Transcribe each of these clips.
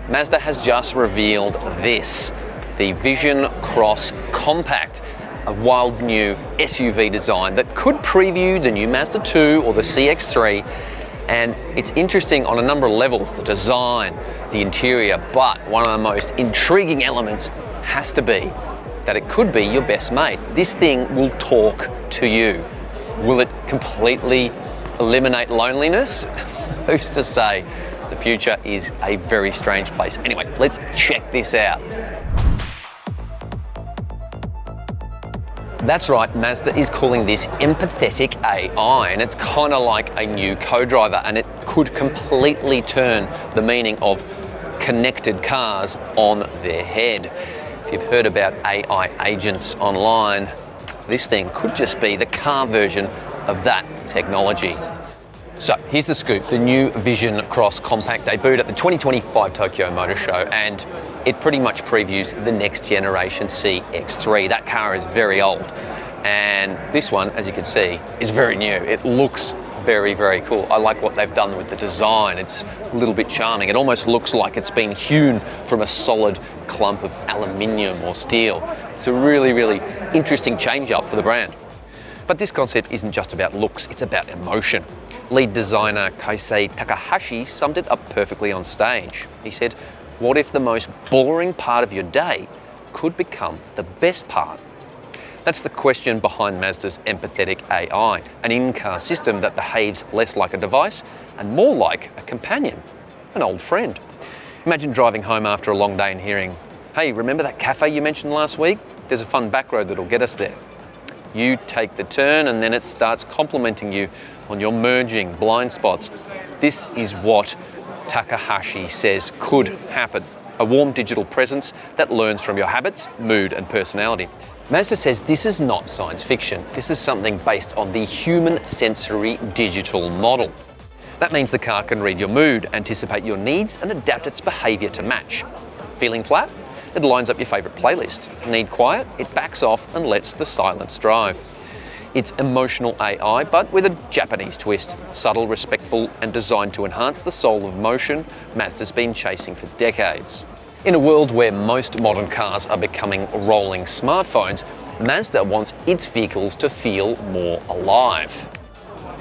Mazda has just revealed this, the Vision X-Compact, a wild new SUV design that could preview the new Mazda 2 or the CX-3. And it's interesting on a number of levels, the design, the interior, but one of the most intriguing elements has to be that it could be your best mate. This thing will talk to you. Will it completely eliminate loneliness? Who's to say? The future is a very strange place. Anyway, let's check this out. That's right, Mazda is calling this empathetic AI, and it's kind of like a new co-driver, and it could completely turn the meaning of connected cars on their head. If you've heard about AI agents online, this thing could just be the car version of that technology. So here's the scoop. The new Vision X-Compact debuted at the 2025 Tokyo Motor Show, and it pretty much previews the next generation CX-3. That car is very old, and this one, as you can see, is very new. It looks very, very cool. I like what they've done with the design. It's a little bit charming. It almost looks like it's been hewn from a solid clump of aluminium or steel. It's a really, really interesting change-up for the brand. But this concept isn't just about looks, it's about emotion. Lead designer Kaisei Takahashi summed it up perfectly on stage. He said, "What if the most boring part of your day could become the best part?" That's the question behind Mazda's empathetic AI, an in-car system that behaves less like a device and more like a companion, an old friend. Imagine driving home after a long day and hearing, "Hey, remember that cafe you mentioned last week? There's a fun back road that'll get us there." You take the turn and then it starts complimenting you on your merging blind spots. This is what Takahashi says could happen. A warm digital presence that learns from your habits, mood and personality. Mazda says this is not science fiction. This is something based on the human sensory digital model. That means the car can read your mood, anticipate your needs and adapt its behaviour to match. Feeling flat? It lines up your favourite playlist. Need quiet? It backs off and lets the silence drive. It's emotional AI, but with a Japanese twist. Subtle, respectful, and designed to enhance the soul of motion Mazda's been chasing for decades. In a world where most modern cars are becoming rolling smartphones, Mazda wants its vehicles to feel more alive.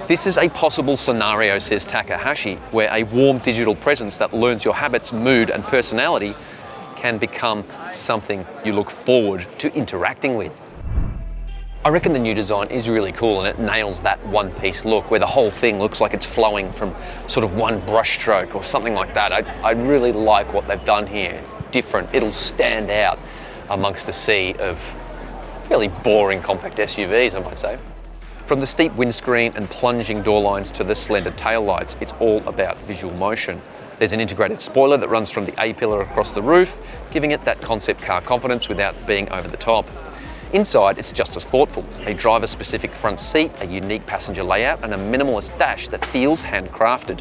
This is a possible scenario, says Takahashi, where a warm digital presence that learns your habits, mood, and personality can become something you look forward to interacting with. I reckon the new design is really cool, and it nails that one-piece look where the whole thing looks like it's flowing from sort of one brushstroke or something like that. I really like what they've done here. It's different. It'll stand out amongst a sea of fairly boring compact SUVs, I might say. From the steep windscreen and plunging door lines to the slender taillights, it's all about visual motion. There's an integrated spoiler that runs from the A-pillar across the roof, giving it that concept car confidence without being over the top. Inside, it's just as thoughtful. A driver-specific front seat, a unique passenger layout, and a minimalist dash that feels handcrafted.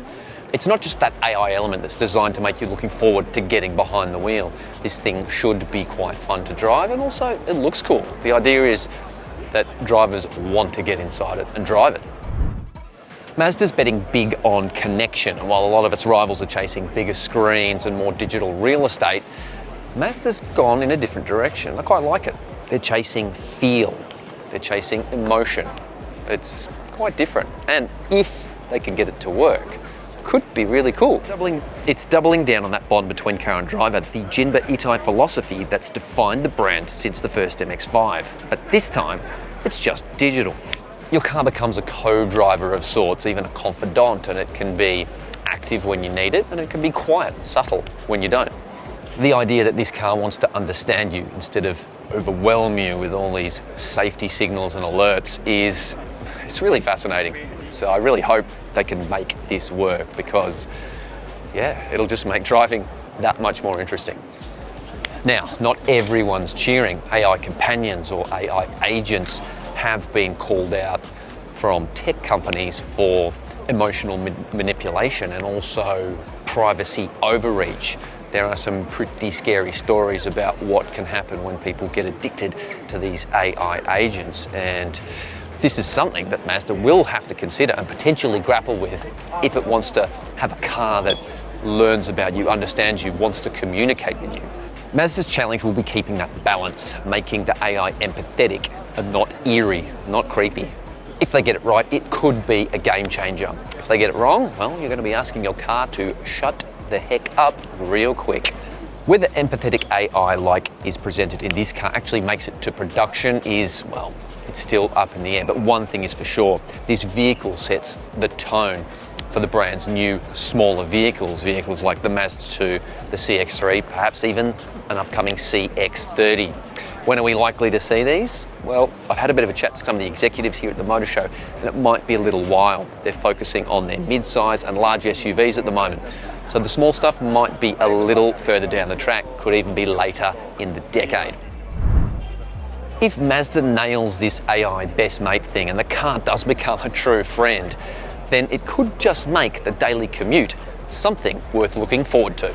It's not just that AI element that's designed to make you looking forward to getting behind the wheel. This thing should be quite fun to drive, and also it looks cool. The idea is that drivers want to get inside it and drive it. Mazda's betting big on connection, and while a lot of its rivals are chasing bigger screens and more digital real estate, Mazda's gone in a different direction. I quite like it. They're chasing feel. They're chasing emotion. It's quite different, and if they can get it to work, could be really cool. It's doubling down on that bond between car and driver, the Jinba Itai philosophy that's defined the brand since the first MX-5. But this time, it's just digital. Your car becomes a co-driver of sorts, even a confidant, and it can be active when you need it, and it can be quiet and subtle when you don't. The idea that this car wants to understand you instead of overwhelm you with all these safety signals and alerts it's really fascinating. So I really hope they can make this work, because yeah, it'll just make driving that much more interesting. Now, not everyone's cheering. AI companions or AI agents have been called out from tech companies for emotional manipulation and also privacy overreach. There are some pretty scary stories about what can happen when people get addicted to these AI agents, and this is something that Mazda will have to consider and potentially grapple with if it wants to have a car that learns about you, understands you, wants to communicate with you. Mazda's challenge will be keeping that balance, making the AI empathetic and not eerie, not creepy. If they get it right, it could be a game changer. If they get it wrong, well, you're going to be asking your car to shut the heck up real quick. Whether empathetic AI like is presented in this car actually makes it to production is, well, it's still up in the air. But one thing is for sure, this vehicle sets the tone for the brand's new, smaller vehicles like the Mazda 2, the CX-3, perhaps even an upcoming CX-30. When are we likely to see these? Well, I've had a bit of a chat to some of the executives here at the Motor Show, and it might be a little while. They're focusing on their mid-size and large SUVs at the moment. So the small stuff might be a little further down the track, could even be later in the decade. If Mazda nails this AI best mate thing and the car does become a true friend, then it could just make the daily commute something worth looking forward to.